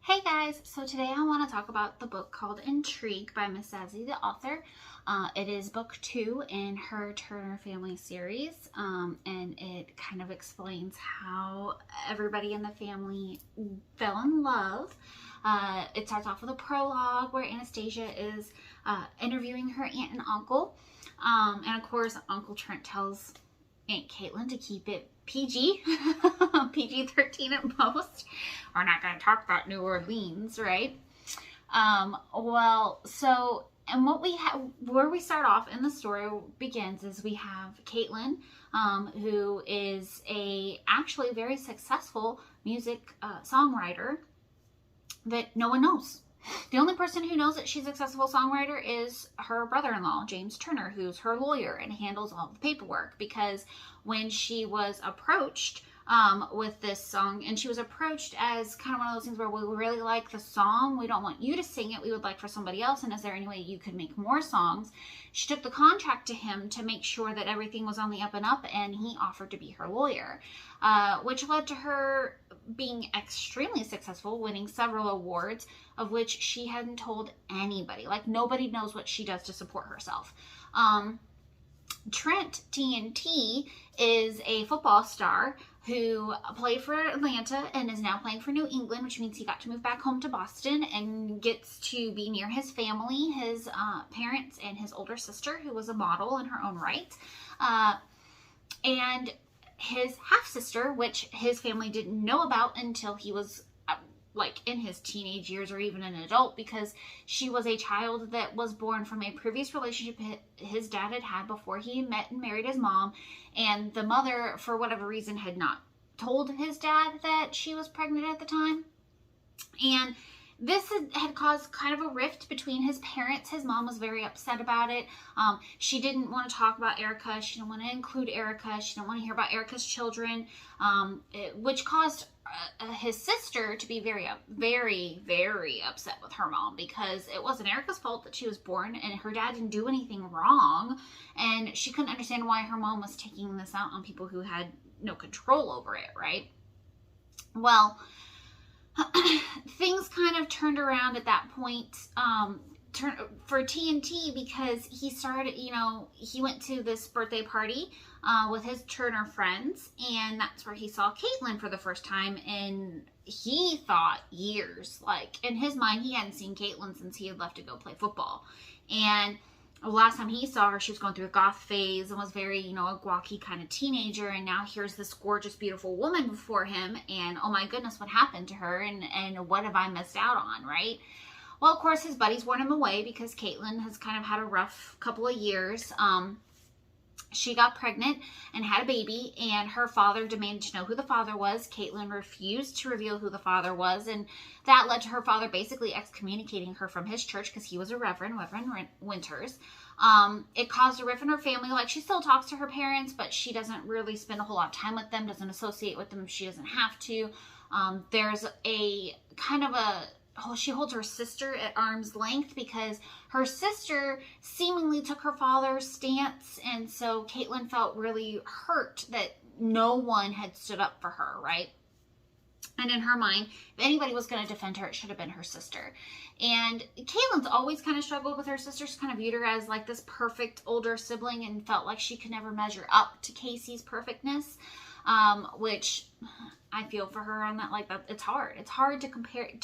Hey guys, so today I want to talk about the book called Intrigue by Mzsassytheauthor. the author. It is book 2 in her Turner family series, and it kind of explains how everybody in the family fell in love. It starts off with a prologue where Anastasia is interviewing her aunt and uncle, and of course Uncle Trent tells Aunt Caitlin to keep it PG, PG-13 at most. We're not going to talk about New Orleans, right? And what we have, where we start off in the story begins is we have Caitlin, who is actually very successful music songwriter that no one knows. The only person who knows that she's a successful songwriter is her brother-in-law, James Turner, who's her lawyer and handles all the paperwork. Because when she was approached with this song, and she was approached as kind of one of those things where we really like the song, we don't want you to sing it, we would like for somebody else, and is there any way you could make more songs? She took the contract to him to make sure that everything was on the up and up, and he offered to be her lawyer, which led to her being extremely successful, winning several awards, of which she hadn't told anybody. Like, nobody knows what she does to support herself. Trent TNT is a football star who played for Atlanta and is now playing for New England, which means he got to move back home to Boston and gets to be near his family, his parents, and his older sister, who was a model in her own right. And his half-sister, which his family didn't know about until he was like in his teenage years or even an adult, because she was a child that was born from a previous relationship his dad had before he met and married his mom, and the mother, for whatever reason, had not told his dad that she was pregnant at the time. And this had caused kind of a rift between his parents. His mom was very upset about it. She didn't want to talk about Erica. She didn't want to include Erica. She didn't want to hear about Erica's children, which caused his sister to be very, very upset with her mom, because it wasn't Erica's fault that she was born, and her dad didn't do anything wrong, and she couldn't understand why her mom was taking this out on people who had no control over it, right? Well, things kind of turned around at that point for TNT, because he started, he went to this birthday party with his Turner friends, and that's where he saw Caitlin for the first time, and he thought years. Like, in his mind, he hadn't seen Caitlin since he had left to go play football. And the last time he saw her, she was going through a goth phase and was very, a gawky kind of teenager. And now here's this gorgeous, beautiful woman before him. And oh my goodness, what happened to her? And what have I missed out on, right? Well, of course, his buddies warned him away because Caitlin has kind of had a rough couple of years. She got pregnant and had a baby, and her father demanded to know who the father was. Caitlin refused to reveal who the father was, and that led to her father basically excommunicating her from his church, because he was a Reverend Winters. It caused a rift in her family. Like, she still talks to her parents, but she doesn't really spend a whole lot of time with them, doesn't associate with them if she doesn't have to. There's a kind of she holds her sister at arm's length, because her sister seemingly took her father's stance, and so Caitlin felt really hurt that no one had stood up for her, right? And in her mind, if anybody was going to defend her, it should have been her sister. And Caitlin's always kind of struggled with her sister. She kind of viewed her as like this perfect older sibling and felt like she could never measure up to Casey's perfectness, which I feel for her on that. Like, that it's hard. It's hard to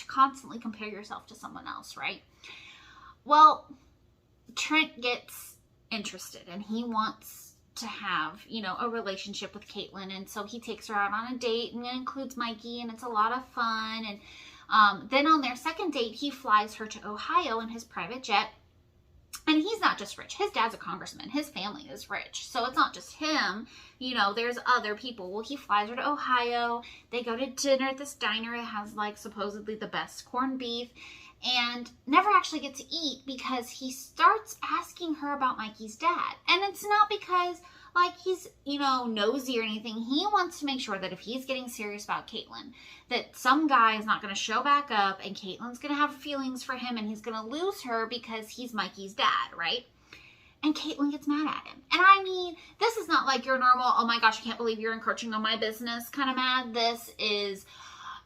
constantly compare yourself to someone else, right? Well, Trent gets interested, and he wants to have, a relationship with Caitlin, and so he takes her out on a date, and it includes Mikey, and it's a lot of fun. And then on their second date, he flies her to Ohio in his private jet. And he's not just rich. His dad's a congressman. His family is rich. So it's not just him. There's other people. Well, he flies her to Ohio. They go to dinner at this diner. It has, like, supposedly the best corned beef. And never actually get to eat, because he starts asking her about Mikey's dad. And it's not because, like, he's, nosy or anything. He wants to make sure that if he's getting serious about Caitlin, that some guy is not going to show back up, and Caitlin's going to have feelings for him, and he's going to lose her because he's Mikey's dad, right? And Caitlin gets mad at him. And I mean, this is not like your normal, oh my gosh, I can't believe you're encroaching on my business kind of mad. This is,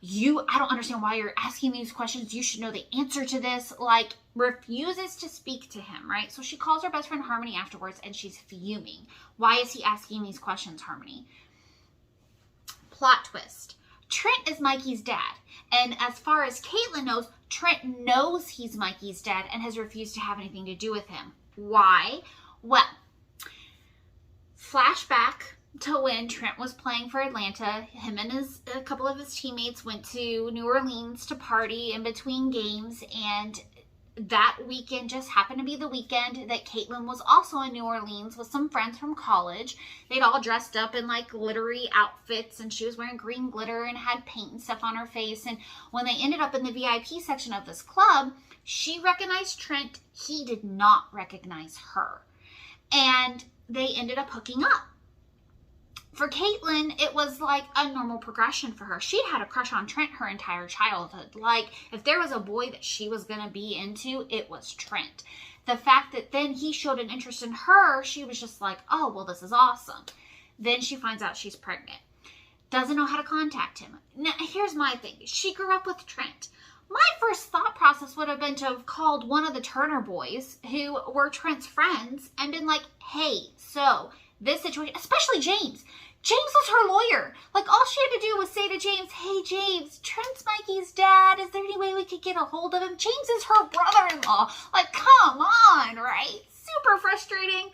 I don't understand why you're asking these questions. You should know the answer to this. Like, refuses to speak to him, right? So she calls her best friend Harmony afterwards, and she's fuming. Why is he asking these questions, Harmony? Plot twist. Trent is Mikey's dad. And as far as Caitlin knows, Trent knows he's Mikey's dad and has refused to have anything to do with him. Why? Well, flashback to when Trent was playing for Atlanta. Him and a couple of his teammates went to New Orleans to party in between games, and that weekend just happened to be the weekend that Caitlin was also in New Orleans with some friends from college. They'd all dressed up in like glittery outfits, and she was wearing green glitter and had paint and stuff on her face. And when they ended up in the VIP section of this club, she recognized Trent. He did not recognize her. And they ended up hooking up. For Caitlin, it was like a normal progression for her. She'd had a crush on Trent her entire childhood. Like, if there was a boy that she was going to be into, it was Trent. The fact that then he showed an interest in her, she was just like, oh, well, this is awesome. Then she finds out she's pregnant. Doesn't know how to contact him. Now, here's my thing. She grew up with Trent. My first thought process would have been to have called one of the Turner boys who were Trent's friends and been like, hey, so this situation, especially James. James was her lawyer. Like, all she had to do was say to James, hey, James, Trent's Mikey's dad. Is there any way we could get a hold of him? James is her brother-in-law. Like, come on, right? Super frustrating.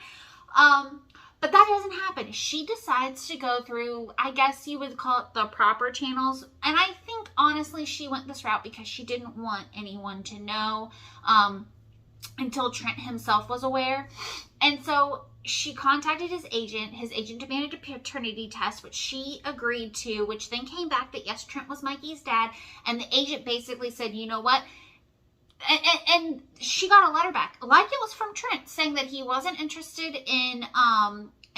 But that doesn't happen. She decides to go through, I guess you would call it the proper channels. And I think, honestly, she went this route because she didn't want anyone to know until Trent himself was aware. And so she contacted his agent. His agent demanded a paternity test, which she agreed to, which then came back that, yes, Trent was Mikey's dad. And the agent basically said, you know what? And she got a letter back, like it was from Trent, saying that he wasn't interested in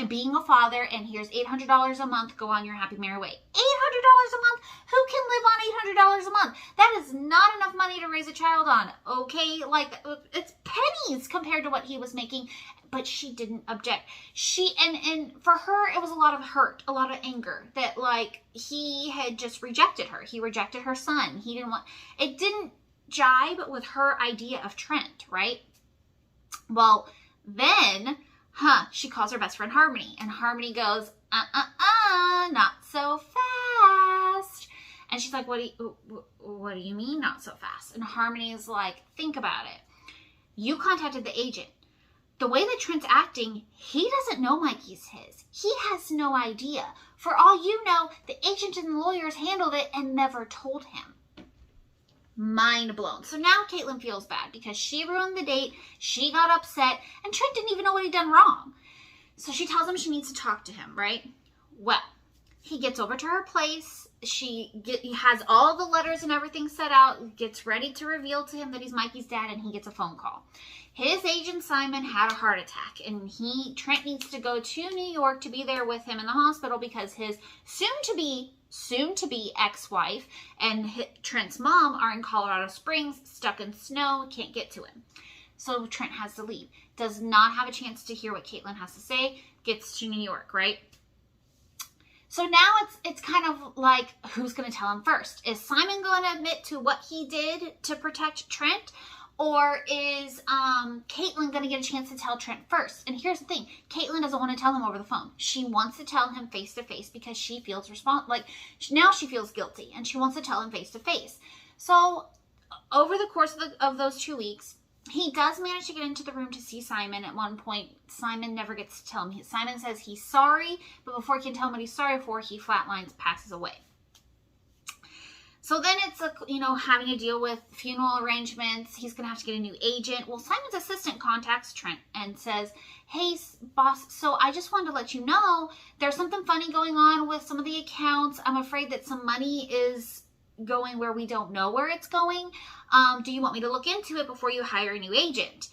being a father, and here's $800 a month. Go on your happy merry way. $800 a month? Who can live on $800 a month? That is not enough money to raise a child on, okay? Like, it's pennies compared to what he was making. But she didn't object. And for her, it was a lot of hurt, a lot of anger that, like, he had just rejected her. He rejected her son. It didn't jibe with her idea of Trent, right? Well, then, she calls her best friend Harmony, and Harmony goes, not so fast. And she's like, what do you mean not so fast? And Harmony is like, think about it. You contacted the agent. The way that Trent's acting, he doesn't know Mikey's his. He has no idea. For all you know, the agent and the lawyers handled it and never told him. Mind blown. So now Caitlin feels bad because she ruined the date. She got upset, and Trent didn't even know what he'd done wrong. So she tells him she needs to talk to him, right? Well, he gets over to her place. He has all the letters and everything set out, gets ready to reveal to him that he's Mikey's dad, and he gets a phone call. His agent Simon had a heart attack, and Trent needs to go to New York to be there with him in the hospital because his soon-to-be ex-wife and Trent's mom are in Colorado Springs, stuck in snow, can't get to him. So Trent has to leave. Does not have a chance to hear what Caitlin has to say, gets to New York, right? So now it's kind of like, who's going to tell him first? Is Simon going to admit to what he did to protect Trent? Or is Caitlin going to get a chance to tell Trent first? And here's the thing. Caitlin doesn't want to tell him over the phone. She wants to tell him face to face because she feels now she feels guilty, and she wants to tell him face to face. So over the course of those 2 weeks, he does manage to get into the room to see Simon. At one point, Simon never gets to tell him. Simon says he's sorry, but before he can tell him what he's sorry for, he flatlines, passes away. So then it's, having to deal with funeral arrangements. He's going to have to get a new agent. Well, Simon's assistant contacts Trent and says, hey, boss, so I just wanted to let you know there's something funny going on with some of the accounts. I'm afraid that some money is going where we don't know where it's going. Do you want me to look into it before you hire a new agent?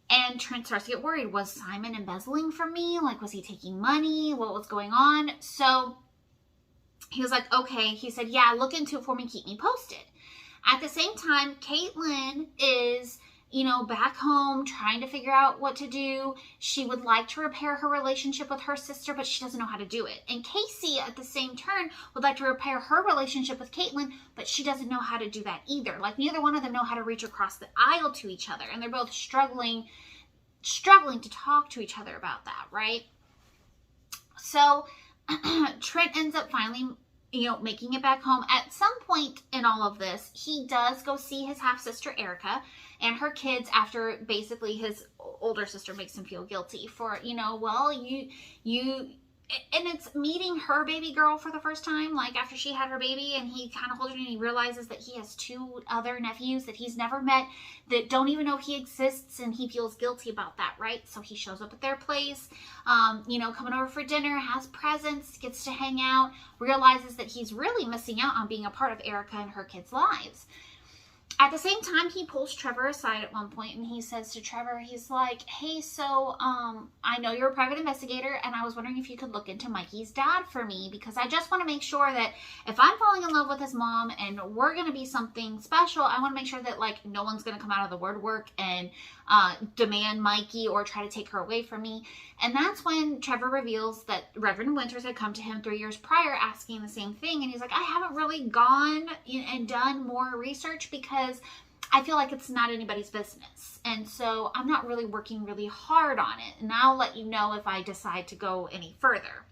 And Trent starts to get worried. Was Simon embezzling from me? Like, was he taking money? What was going on? So he was like, okay. He said, yeah, look into it for me. Keep me posted. At the same time, Caitlin is, you know, back home trying to figure out what to do. She would like to repair her relationship with her sister, but she doesn't know how to do it. And Casey, at the same turn, would like to repair her relationship with Caitlin, but she doesn't know how to do that either. Like, neither one of them know how to reach across the aisle to each other, and they're both struggling to talk to each other about that, right? So Trent ends up finally, you know, making it back home. At some point in all of this, he does go see his half-sister Erica and her kids after basically his older sister makes him feel guilty for, you know, well, and it's meeting her baby girl for the first time, like after she had her baby, and he kind of holds her and he realizes that he has 2 other nephews that he's never met that don't even know he exists, and he feels guilty about that, right? So he shows up at their place, you know, coming over for dinner, has presents, gets to hang out, realizes that he's really missing out on being a part of Erica and her kids' lives. At the same time, he pulls Trevor aside at one point, and he says to Trevor, he's like, hey, so I know you're a private investigator, and I was wondering if you could look into Mikey's dad for me, because I just want to make sure that if I'm falling in love with his mom and we're going to be something special, I want to make sure that, like, no one's going to come out of the woodwork and demand Mikey or try to take her away from me. And that's when Trevor reveals that Reverend Winters had come to him 3 years prior asking the same thing. And he's like, I haven't really gone and done more research because I feel like it's not anybody's business. And so I'm not really working really hard on it. And I'll let you know if I decide to go any further.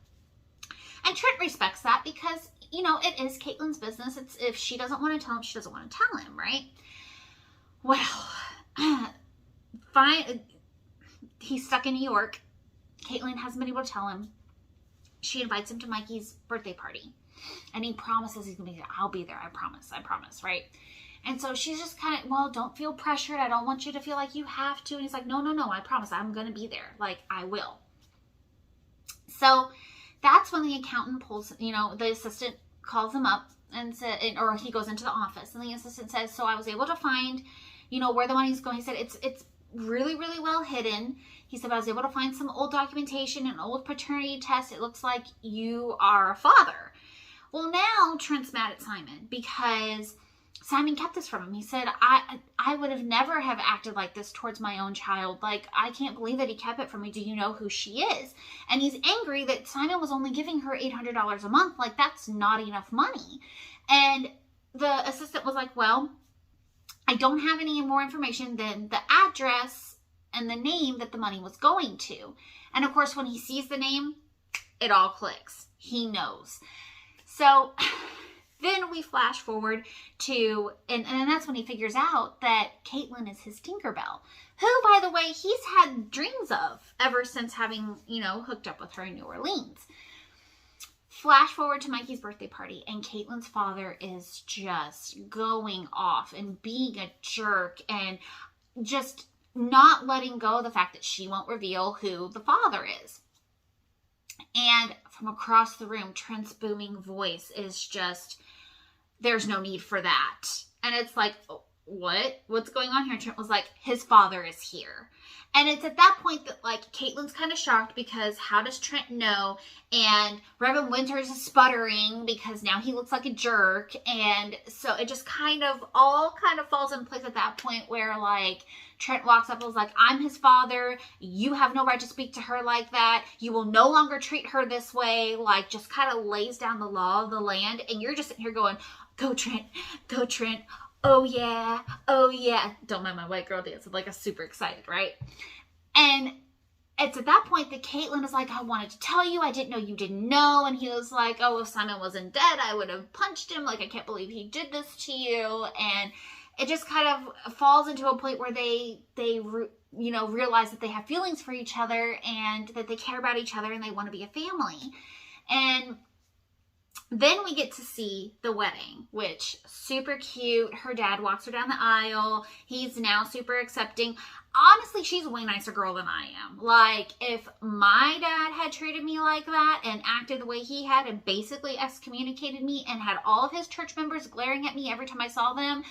And Trent respects that because, you know, it is Caitlin's business. It's, if she doesn't want to tell him, she doesn't want to tell him, right? Well, fine. He's stuck in New York. Caitlin hasn't been able to tell him. She invites him to Mikey's birthday party. And he promises he's going to be there. I'll be there. I promise, right? And so she's just kind of, well, don't feel pressured. I don't want you to feel like you have to. And he's like, no, I promise. I'm going to be there. Like, I will. So that's when the accountant pulls, you know, the assistant calls him up and said, or he goes into the office. And the assistant says, so I was able to find, you know, where the money's going. He said, it's really, really well hidden. He said, I was able to find some old documentation, an old paternity test. It looks like you are a father. Well, now Trent's mad at Simon because Simon kept this from him. He said, I would have never have acted like this towards my own child. Like, I can't believe that he kept it from me. Do you know who she is? And he's angry that Simon was only giving her $800 a month. Like, that's not enough money. And the assistant was like, well, I don't have any more information than the address and the name that the money was going to. And of course, when he sees the name, it all clicks. He knows. So then we flash forward to, and that's when he figures out that Caitlin is his Tinkerbell, who, by the way, he's had dreams of ever since having, you know, hooked up with her in New Orleans. Flash forward to Mikey's birthday party, and Caitlin's father is just going off and being a jerk and just not letting go of the fact that she won't reveal who the father is. And from across the room, Trent's booming voice is just, there's no need for that. And it's like, what's going on here? And Trent was like, his father is here. And it's at that point that, like, Caitlin's kind of shocked because how does Trent know? And Reverend Winters is sputtering because now he looks like a jerk. And so it just kind of all falls in place at that point where, like, Trent walks up and was like, I'm his father. You have no right to speak to her like that. You will no longer treat her this way. Like, just kind of lays down the law of the land. And you're just sitting here going, go Trent, go Trent. Oh yeah, oh yeah. Don't mind my white girl dance. I'm like, super excited, right? And it's at that point that Caitlin is like, I wanted to tell you, I didn't know you didn't know. And he was like, oh, if Simon wasn't dead, I would have punched him. Like, I can't believe he did this to you. And it just kind of falls into a point where they you know, realize that they have feelings for each other and that they care about each other and they want to be a family. And then we get to see the wedding, which super cute. Her dad walks her down the aisle. He's now super accepting. Honestly, she's a way nicer girl than I am. Like, if my dad had treated me like that and acted the way he had and basically excommunicated me and had all of his church members glaring at me every time I saw them,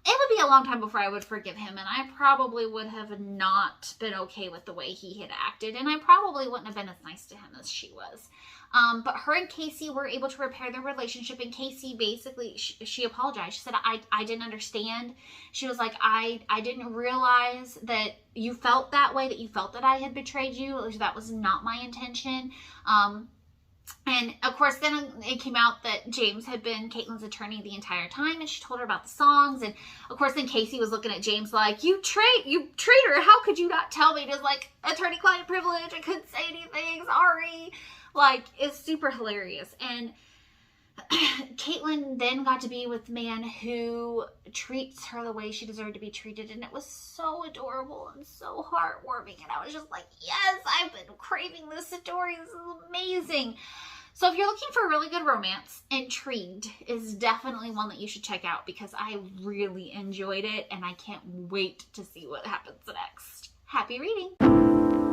would be a long time before I would forgive him, and I probably would have not been okay with the way he had acted, and I probably wouldn't have been as nice to him as she was. But her and Casey were able to repair their relationship, and Casey basically, she apologized. She said, I didn't understand. She was like, I didn't realize that you felt that way, that you felt that I had betrayed you. That was not my intention. And of course, then it came out that James had been Caitlin's attorney the entire time, and she told her about the songs. And of course, then Casey was looking at James like, you traitor, how could you not tell me? Just like, attorney-client privilege, I couldn't say anything, sorry. Like, it's super hilarious. And Caitlin then got to be with the man who treats her the way she deserved to be treated, and it was so adorable and so heartwarming, and I was just like, yes, I've been craving this story. This is amazing. So if you're looking for a really good romance, Intrigued is definitely one that you should check out, because I really enjoyed it, and I can't wait to see what happens next. Happy reading!